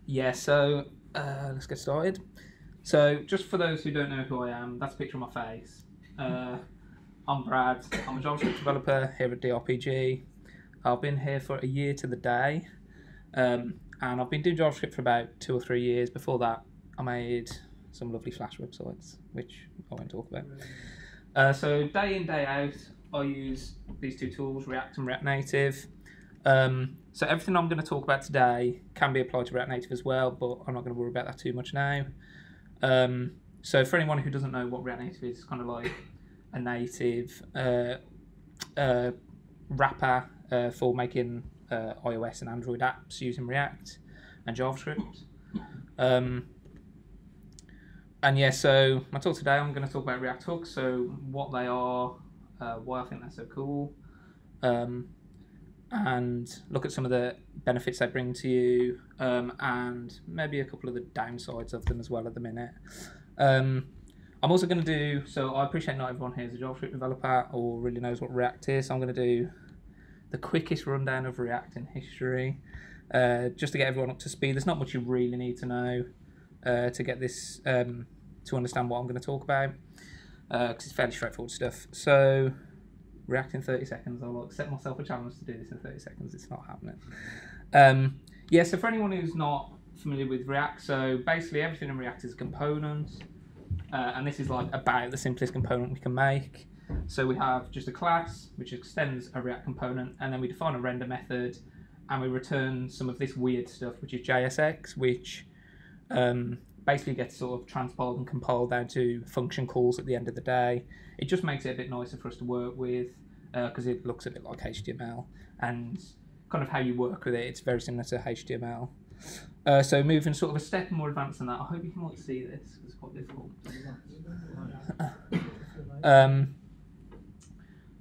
Yeah, so let's get started. So, just for those who don't know who I am, that's a picture of my face. I'm Brad. I'm a JavaScript developer here at DRPG. I've been here for a year to the day, and I've been doing JavaScript for about 2 or 3 years. Before that, I made some lovely Flash websites, which I won't talk about. So, day in, day out, I use these two tools, React and React Native. So everything I'm going to talk about today can be applied to React Native as well, but I'm not going to worry about that too much now. So for anyone who doesn't know what React Native is, it's kind of like a native wrapper for making iOS and Android apps using React and JavaScript. And yeah, so my talk today, I'm going to talk about React hooks, so what they are, why I think they're so cool, and look at some of the benefits they bring to you, and maybe a couple of the downsides of them as well at the minute. I'm also going to do, so I appreciate not everyone here is a JavaScript developer or really knows what React is, so I'm going to do the quickest rundown of React in history, just to get everyone up to speed. There's not much you really need to know to get this, to understand what I'm going to talk about, because it's fairly straightforward stuff. So, React in 30 seconds. I'll like set myself a challenge to do this in 30 seconds. It's not happening. Yeah, so for anyone who's not familiar with React, so basically everything in React is a component, and this is like about the simplest component we can make. So we have just a class which extends a React component, and then we define a render method, and we return some of this weird stuff, which is JSX, which basically gets sort of transpiled and compiled down to function calls at the end of the day. It just makes it a bit nicer for us to work with, because it looks a bit like HTML, and kind of how you work with it, it's very similar to HTML. So moving sort of a step more advanced than that, I hope you can like see this, because it's quite difficult.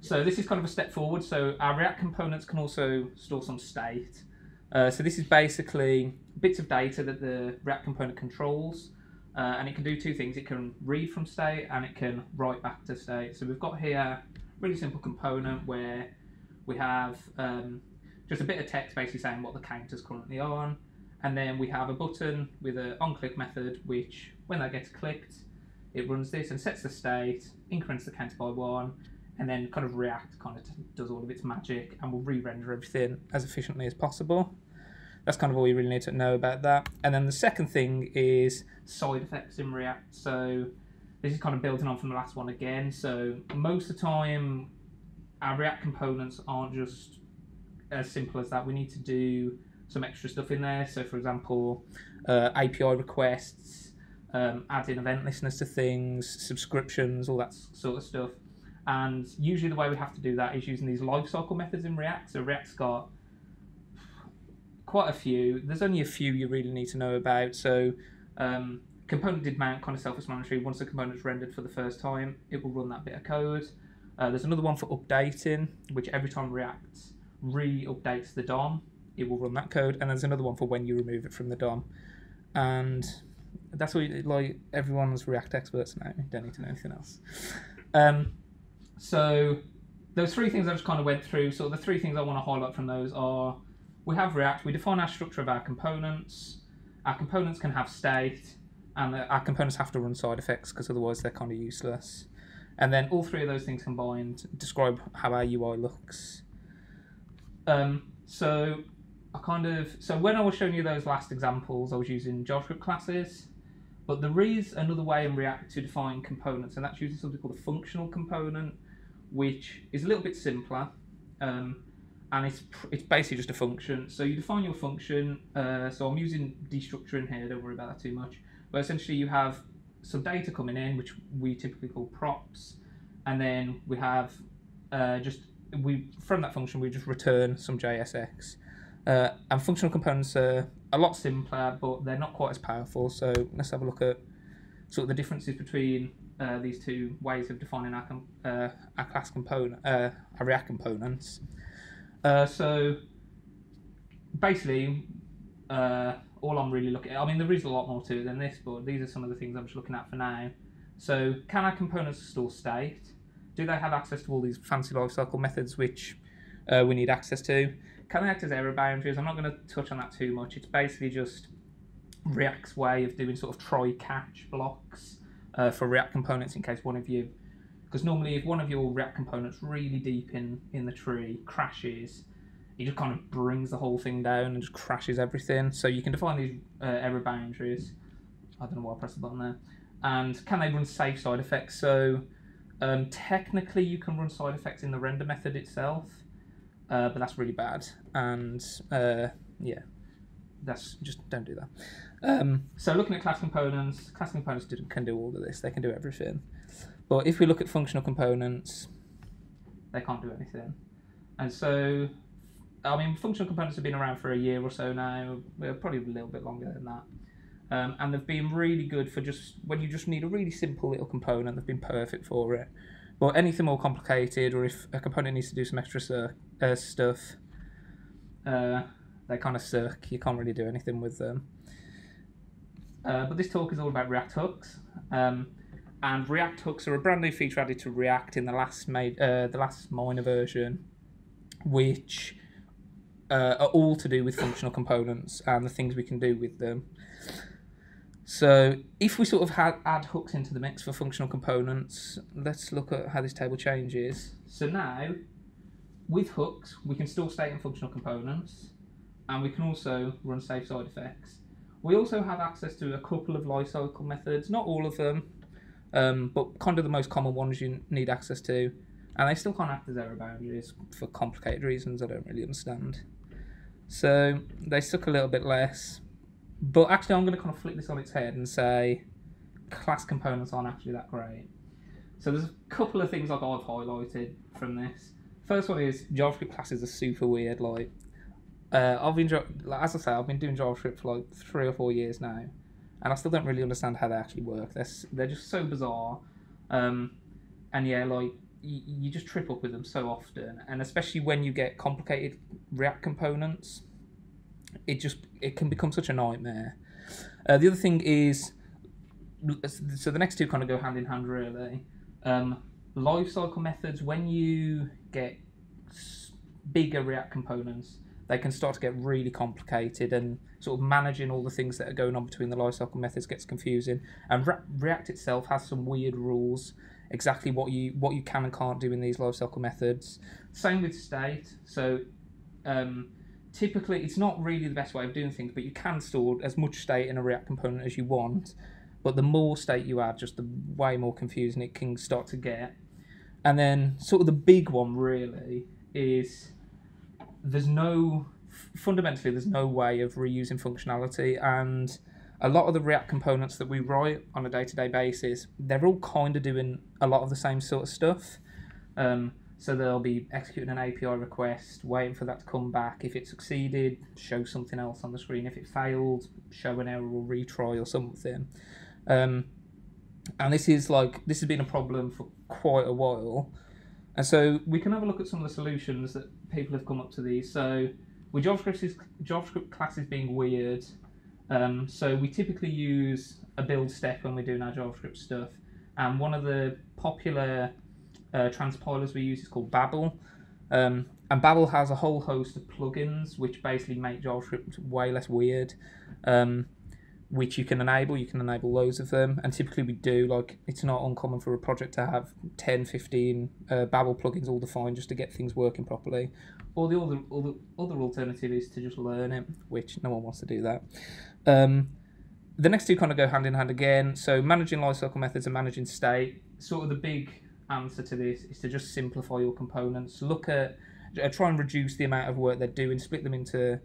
So this is kind of a step forward. So our React components can also store some state. So this is basically bits of data that the React component controls, and it can do two things. It can read from state and it can write back to state. So we've got here a really simple component where we have just a bit of text basically saying what the counter's currently on, and then we have a button with an onClick method, which when that gets clicked, it runs this and sets the state, increments the counter by 1, and then kind of React kind of does all of its magic and will re-render everything as efficiently as possible. That's kind of all you really need to know about that. And then the second thing is side effects in React. So this is kind of building on from the last one again. So most of the time, our React components aren't just as simple as that. We need to do some extra stuff in there. So for example, API requests, adding event listeners to things, subscriptions, all that sort of stuff. And usually the way we have to do that is using these lifecycle methods in React. So React's got quite a few. There's only a few you really need to know about. So component did mount kind of self-explanatory. Once the component's rendered for the first time, it will run that bit of code. There's another one for updating, which every time React re-updates the DOM, it will run that code. And there's another one for when you remove it from the DOM. And that's what like everyone's React experts now. You don't need to know anything else. So those three things I just kind of went through. So the three things I want to highlight from those are, we have React, we define our structure of our components can have state, and our components have to run side effects because otherwise they're kind of useless. And then all three of those things combined describe how our UI looks. So when I was showing you those last examples, I was using JavaScript classes, but there is another way in React to define components, and that's using something called a functional component, which is a little bit simpler. And it's basically just a function. So you define your function. So I'm using destructuring here, don't worry about that too much. But essentially you have some data coming in, which we typically call props. And then we have from that function, we just return some JSX. And functional components are a lot simpler, but they're not quite as powerful. So let's have a look at sort of the differences between these two ways of defining our class component, our React components. So basically, all I'm really looking at, I mean, there is a lot more to it than this, but these are some of the things I'm just looking at for now. So can our components store state? Do they have access to all these fancy lifecycle methods which we need access to? Can they act as error boundaries? I'm not going to touch on that too much. It's basically just React's way of doing sort of try-catch blocks for React components in case one of you, because normally if one of your React components really deep in the tree crashes, it just kind of brings the whole thing down and just crashes everything. So you can define these error boundaries. I don't know why I pressed the button there. And can they run safe side effects? So technically you can run side effects in the render method itself, but that's really bad. And yeah, that's just don't do that. So looking at class components can do all of this. They can do everything. But if we look at functional components, they can't do anything. And so, I mean, functional components have been around for a year or so now, probably a little bit longer than that. And they've been really good for just when you just need a really simple little component. They've been perfect for it. But anything more complicated, or if a component needs to do some extra stuff, they kind of suck. You can't really do anything with them. But this talk is all about React hooks. And React hooks are a brand new feature added to React in the last minor version, which are all to do with functional components and the things we can do with them. So if we sort of add hooks into the mix for functional components, let's look at how this table changes. So now, with hooks, we can store state in functional components, and we can also run safe side effects. We also have access to a couple of lifecycle methods, not all of them, but kind of the most common ones you need access to, and they still can't act as error boundaries for complicated reasons I don't really understand. So they suck a little bit less, but actually I'm going to kind of flip this on its head and say class components aren't actually that great. So there's a couple of things like I've highlighted from this. First one is JavaScript classes are super weird. Like as I say, I've been doing JavaScript for like 3 or 4 years now, and I still don't really understand how they actually work. They're just so bizarre, and yeah, like you just trip up with them so often, and especially when you get complicated React components, it can become such a nightmare. The other thing is, so the next two kind of go hand in hand really. Lifecycle methods, when you get bigger React components, they can start to get really complicated, and sort of managing all the things that are going on between the lifecycle methods gets confusing. And React itself has some weird rules, exactly what you can and can't do in these lifecycle methods. Same with state. So typically it's not really the best way of doing things, but you can store as much state in a React component as you want. But the more state you add, just the way more confusing it can start to get. And then sort of the big one really is fundamentally there's no way of reusing functionality, and a lot of the React components that we write on a day-to-day basis, they're all kind of doing a lot of the same sort of stuff. So they'll be executing an API request, waiting for that to come back. If it succeeded, show something else on the screen. If it failed, show an error or retry or something. And this has been a problem for quite a while. And so we can have a look at some of the solutions that people have come up to these. So with JavaScript classes being weird, so we typically use a build step when we're doing our JavaScript stuff. And one of the popular transpilers we use is called Babel. And Babel has a whole host of plugins which basically make JavaScript way less weird, which you can enable. You can enable loads of them, and typically we do. Like, it's not uncommon for a project to have 10, 15 Babel plugins all defined just to get things working properly. Or the other alternative is to just learn it, which no one wants to do that. The next two kind of go hand in hand again. So managing lifecycle methods and managing state. Sort of the big answer to this is to just simplify your components. Try and reduce the amount of work they're doing, split them into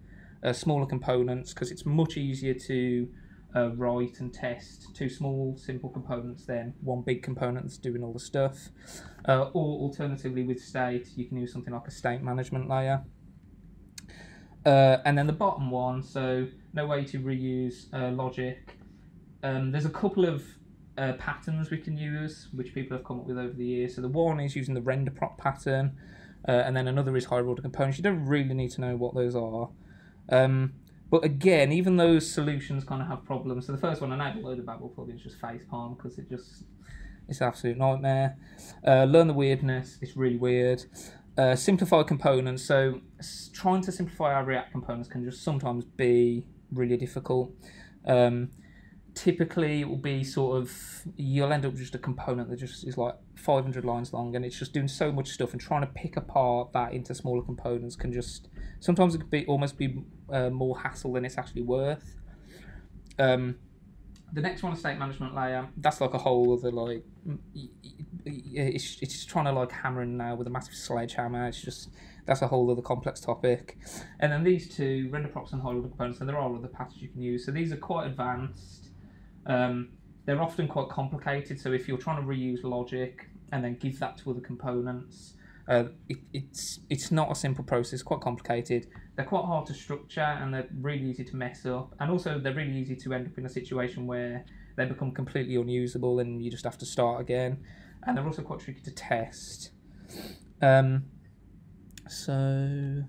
smaller components, because it's much easier to write and test 2 small, simple components than 1 big component that's doing all the stuff. Or alternatively, with state, you can use something like a state management layer. And then the bottom one, so no way to reuse logic. There's a couple of patterns we can use, which people have come up with over the years. So the one is using the render prop pattern, and then another is higher order components. You don't really need to know what those are. But again, even those solutions kind of have problems. So the first one, enable load of Babel plugins, just facepalm, because it's an absolute nightmare. Learn the weirdness, it's really weird. Simplify components. So trying to simplify our React components can just sometimes be really difficult. Typically, it will be sort of, you'll end up with just a component that just is like 500 lines long, and it's just doing so much stuff, and trying to pick apart that into smaller components can just, sometimes it can be almost be more hassle than it's actually worth. The next one, a state management layer, that's like a whole other, like, it's just trying to like hammer in now with a massive sledgehammer. It's just, that's a whole other complex topic. And then these two, render props and high order components, and there are other patterns you can use. So these are quite advanced. They're often quite complicated, so if you're trying to reuse logic and then give that to other components, it's not a simple process, quite complicated. They're quite hard to structure, and they're really easy to mess up, and also they're really easy to end up in a situation where they become completely unusable and you just have to start again, and they're also quite tricky to test. So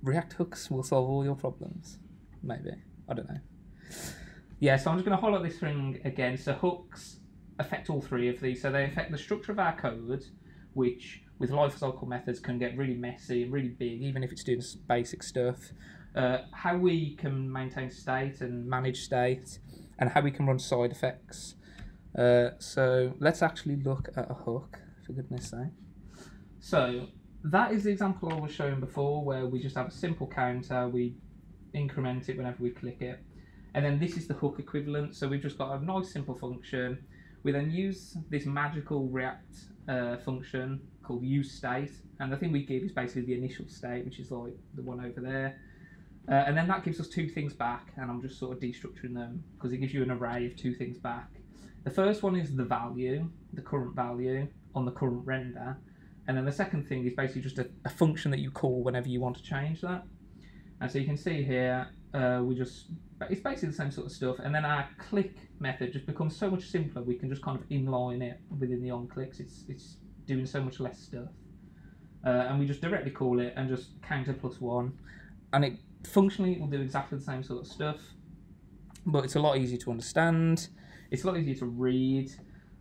React hooks will solve all your problems, maybe, I don't know. Yeah, so I'm just going to highlight this thing again. So hooks affect all three of these. So they affect the structure of our code, which with lifecycle methods can get really messy and really big, even if it's doing basic stuff. How we can maintain state and manage state, and how we can run side effects. So let's actually look at a hook, for goodness sake. So that is the example I was showing before, where we just have a simple counter, we increment it whenever we click it. And then this is the hook equivalent. So we've just got a nice simple function. We then use this magical React function called useState, and the thing we give is basically the initial state, which is like the one over there. And then that gives us two things back, and I'm just sort of destructuring them because it gives you an array of two things back. The first one is the value, the current value on the current render, and then the second thing is basically just a function that you call whenever you want to change that. And so you can see here, it's basically the same sort of stuff, and then our click method just becomes so much simpler. We can just kind of inline it within the onClicks. It's doing so much less stuff. And we just directly call it and just counter +1. And it functionally will do exactly the same sort of stuff, but it's a lot easier to understand. It's a lot easier to read.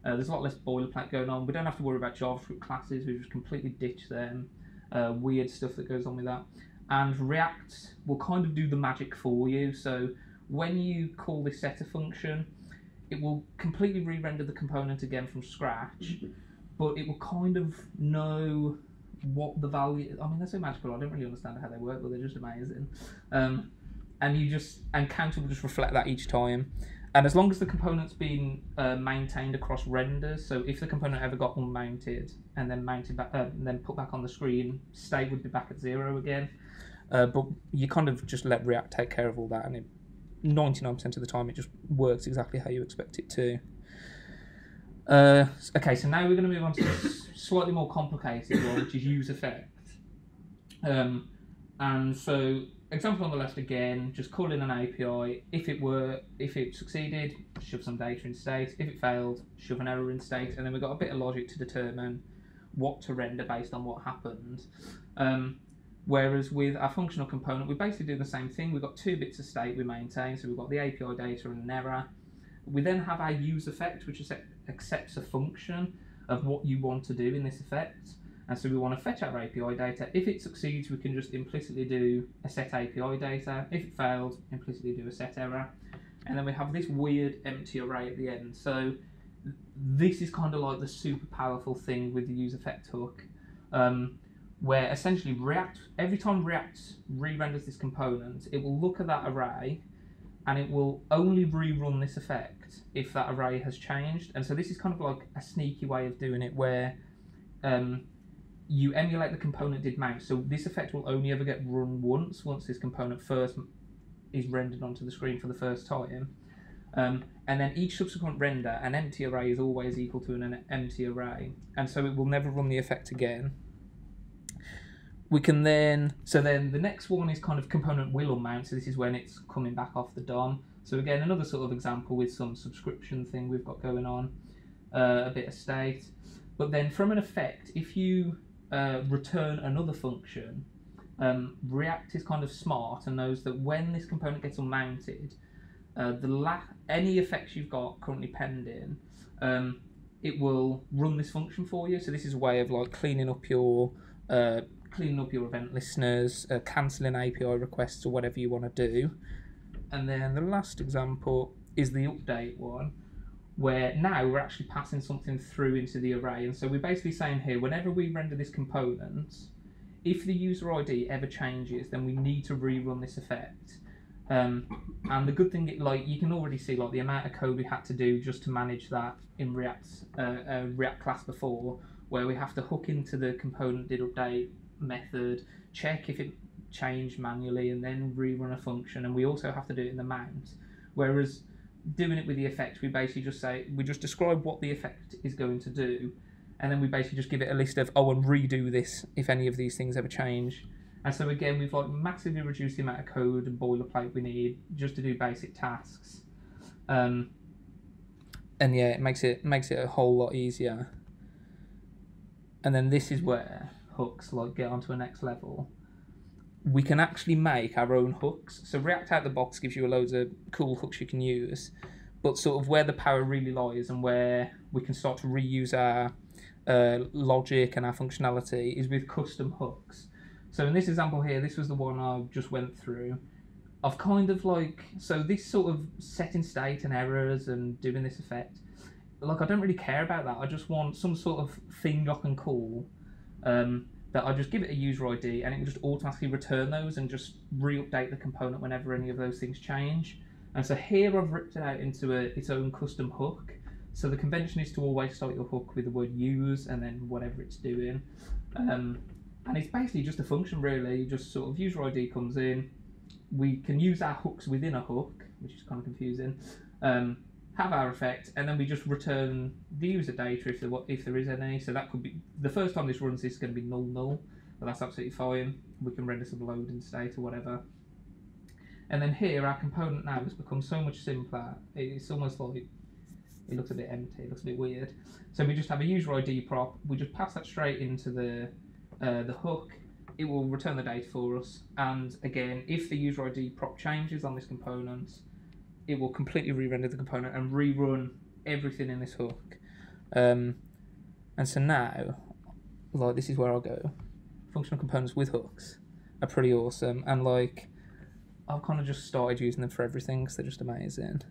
There's a lot less boilerplate going on. We don't have to worry about JavaScript classes. We just completely ditch them. Weird stuff that goes on with that. And React will kind of do the magic for you. So when you call this setter function, it will completely re-render the component again from scratch, but it will kind of know what the value. I mean, they're so magical. I don't really understand how they work, but they're just amazing. And counter will just reflect that each time. And as long as the component's been maintained across renders, so if the component ever got unmounted and then mounted back, and then put back on the screen, state would be back at 0 again. But you kind of just let React take care of all that, and 99% of the time it just works exactly how you expect it to. Okay, so now we're going to move on to a slightly more complicated one, which is use effect. And so, example on the left again, just call in an API. If it succeeded, shove some data in state. If it failed, shove an error in state. And then we've got a bit of logic to determine what to render based on what happened. Whereas with our functional component, we basically do the same thing. We've got 2 bits of state we maintain. So we've got the API data and an error. We then have our use effect, which accepts a function of what you want to do in this effect. And so we want to fetch our API data. If it succeeds, we can just implicitly do a set API data. If it failed, implicitly do a set error. And then we have this weird empty array at the end. So this is kind of like the super powerful thing with the use effect hook, where essentially every time React re-renders this component, it will look at that array and it will only rerun this effect if that array has changed. And so this is kind of like a sneaky way of doing it, where you emulate the component did mount. So this effect will only ever get run once this component first is rendered onto the screen for the first time. And then each subsequent render, an empty array is always equal to an empty array. And so it will never run the effect again. So then the next one is kind of component will unmount. So this is when it's coming back off the DOM. So again, another sort of example with some subscription thing we've got going on, a bit of state. But then from an effect, if you return another function, React is kind of smart and knows that when this component gets unmounted, any effects you've got currently pending, it will run this function for you. So this is a way of like cleaning up your cleaning up your event listeners, cancelling API requests or whatever you want to do. And then the last example is the update one, where now we're actually passing something through into the array. And so we're basically saying here, whenever we render this component, if the user ID ever changes, then we need to rerun this effect. And the good thing, like you can already see, like the amount of code we had to do just to manage that in React class before, where we have to hook into the component did update method, check if it changed manually, and then rerun a function. And we also have to do it in the mount. Whereas doing it with the effect, we basically just say, we just describe what the effect is going to do, and then we basically just give it a list of, oh, and redo this if any of these things ever change. And so again, we've like massively reduced the amount of code and boilerplate we need just to do basic tasks. And yeah, it makes it a whole lot easier. And then this is where hooks like get onto a next level. We can actually make our own hooks. So React out the box gives you loads of cool hooks you can use, but sort of where the power really lies and where we can start to reuse our logic and our functionality is with custom hooks. So in this example here, this was the one I just went through. I've kind of like, so this sort of setting state and errors and doing this effect, like I don't really care about that. I just want some sort of thing I can call that I just give it a user ID and it can just automatically return those and just re-update the component whenever any of those things change. And so here I've ripped it out into its own custom hook. So the convention is to always start your hook with the word use and then whatever it's doing. And it's basically just a function really, just sort of user ID comes in. We can use our hooks within a hook, which is kind of confusing. Have our effect, and then we just return the user data if there is any. So that could be, the first time this runs, this is going to be null, but that's absolutely fine. We can render some loading state or whatever. And then here, our component now has become so much simpler. It's almost like, it looks a bit empty, it looks a bit weird. So we just have a user ID prop, we just pass that straight into the hook, it will return the data for us. And again, if the user ID prop changes on this component, it will completely re-render the component and rerun everything in this hook. And so now, like this is where I'll go. Functional components with hooks are pretty awesome, and like I've kind of just started using them for everything because they're just amazing.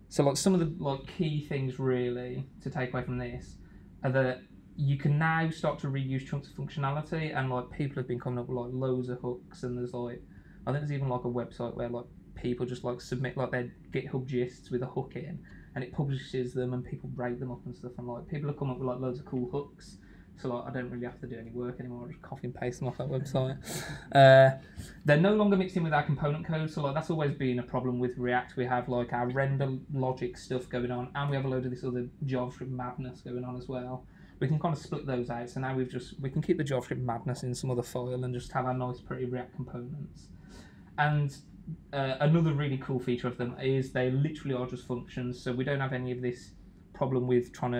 So like some of the like key things really to take away from this are that you can now start to reuse chunks of functionality, and like people have been coming up with like loads of hooks, and there's like, I think there's even like a website where like people just like submit like their GitHub gists with a hook in, and it publishes them and people rate them up and stuff, and like people have come up with like loads of cool hooks. So like I don't really have to do any work anymore. I just copy and paste them off that website. They're no longer mixed in with our component code, so like that's always been a problem with React. We have like our render logic stuff going on, and we have a load of this other JavaScript madness going on as well. We can kind of split those out, so now we can keep the JavaScript madness in some other file and just have our nice pretty React components. And another really cool feature of them is they literally are just functions, so we don't have any of this problem with trying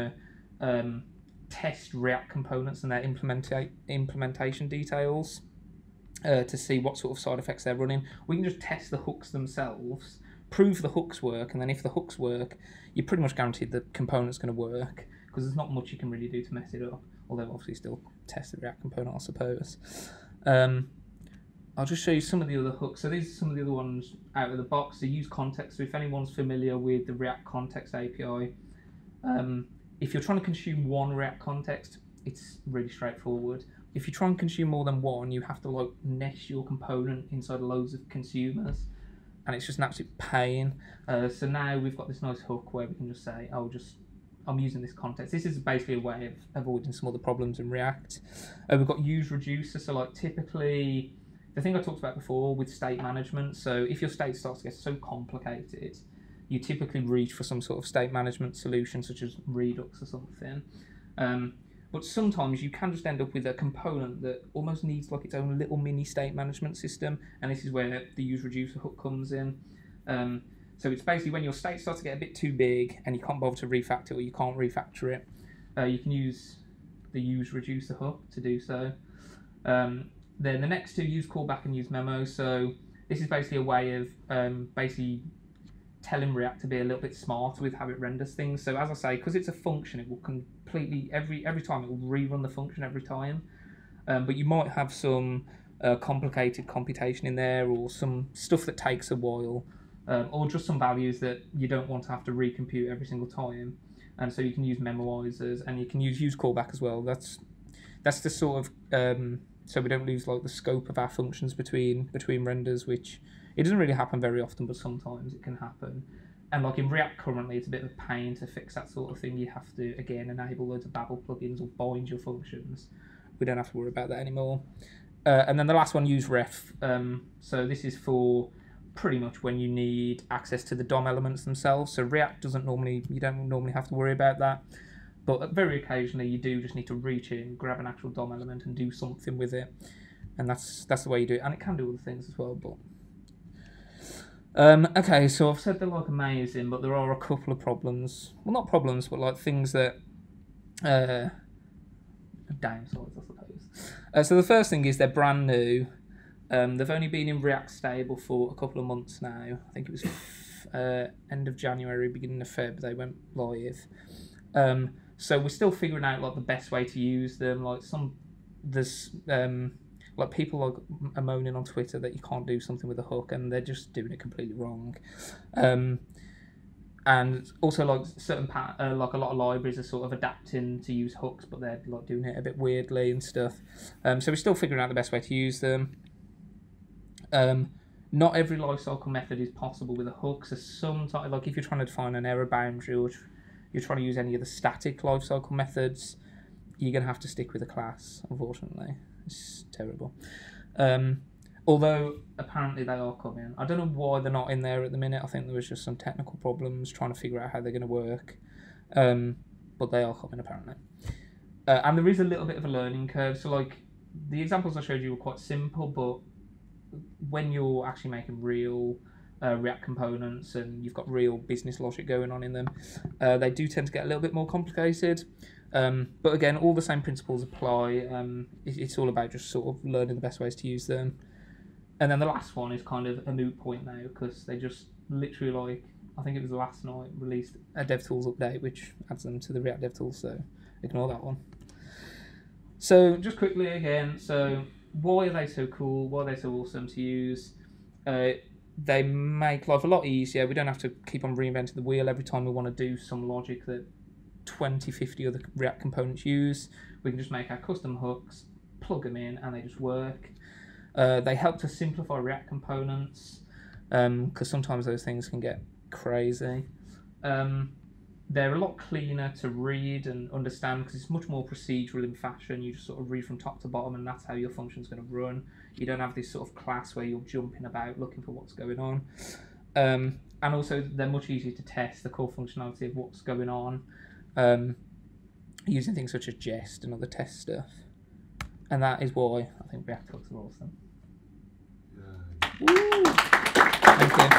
to test React components and their implementation details to see what sort of side effects they're running. We can just test the hooks themselves, prove the hooks work, and then if the hooks work, you're pretty much guaranteed the component's going to work, because there's not much you can really do to mess it up, although obviously still test the React component, I suppose. I'll just show you some of the other hooks. So these are some of the other ones out of the box. So use context. So if anyone's familiar with the React context API, if you're trying to consume one React context, it's really straightforward. If you try and consume more than one, you have to like nest your component inside loads of consumers, and it's just an absolute pain. So now we've got this nice hook where we can just say, oh, I'm using this context. This is basically a way of avoiding some of the problems in React. We've got use reducer. So like typically, the thing I talked about before with state management. So if your state starts to get so complicated, you typically reach for some sort of state management solution, such as Redux or something. But sometimes you can just end up with a component that almost needs like its own little mini state management system, and this is where the use reducer hook comes in. So it's basically when your state starts to get a bit too big and you can't bother to refactor or you can't refactor it, you can use the use reducer hook to do so. Then the next two, use callback and use memo. So this is basically a way of basically telling React to be a little bit smarter with how it renders things. So as I say, because it's a function, it will completely, every time it will rerun the function every time. but you might have some complicated computation in there, or some stuff that takes a while, or just some values that you don't want to have to recompute every single time. And so you can use memoizers, and you can use callback as well. That's the sort of so we don't lose like the scope of our functions between renders, which it doesn't really happen very often, but sometimes it can happen. And like in React currently, it's a bit of a pain to fix that sort of thing. You have to again enable loads of Babel plugins or bind your functions. We don't have to worry about that anymore. And then the last one, use ref. So this is for pretty much when you need access to the DOM elements themselves. So React you don't normally have to worry about that. But very occasionally you do just need to reach in, grab an actual DOM element and do something with it. And that's the way you do it. And it can do other things as well, but... okay, so I've said they're like amazing, but there are a couple of problems. Well, not problems, but like things that... downsides, I suppose. So the first thing is they're brand new. They've only been in React Stable for a couple of months now. I think it was end of January, beginning of Feb, they went live. So we're still figuring out like the best way to use them. Like there's like people are moaning on Twitter that you can't do something with a hook, and they're just doing it completely wrong. And also like certain like a lot of libraries are sort of adapting to use hooks, but they're like doing it a bit weirdly and stuff. So we're still figuring out the best way to use them. Not every lifecycle method is possible with a hook. So sometimes, like if you're trying to define an error boundary, or you're trying to use any of the static lifecycle methods, you're going to have to stick with a class, unfortunately. It's terrible. Although apparently they are coming. I don't know why they're not in there at the minute. I think there was just some technical problems trying to figure out how they're going to work. But they are coming apparently. And there is a little bit of a learning curve. So like the examples I showed you were quite simple, but when you're actually making real React components and you've got real business logic going on in them, they do tend to get a little bit more complicated. But again, all the same principles apply. It's all about just sort of learning the best ways to use them. And then the last one is kind of a moot point now, because they just literally, like, I think it was last night, released a DevTools update, which adds them to the React DevTools, so ignore that one. So just quickly again, so why are they so cool? Why are they so awesome to use? They make life a lot easier. We don't have to keep on reinventing the wheel every time we want to do some logic that 20, 50 other React components use. We can just make our custom hooks, plug them in, and they just work. They help to simplify React components, because sometimes those things can get crazy. They're a lot cleaner to read and understand, because it's much more procedural in fashion. You just sort of read from top to bottom, and that's how your function's going to run. You don't have this sort of class where you're jumping about looking for what's going on. And also, they're much easier to test the core functionality of what's going on, using things such as Jest and other test stuff. And that is why I think React hooks are awesome. Woo! Thank you.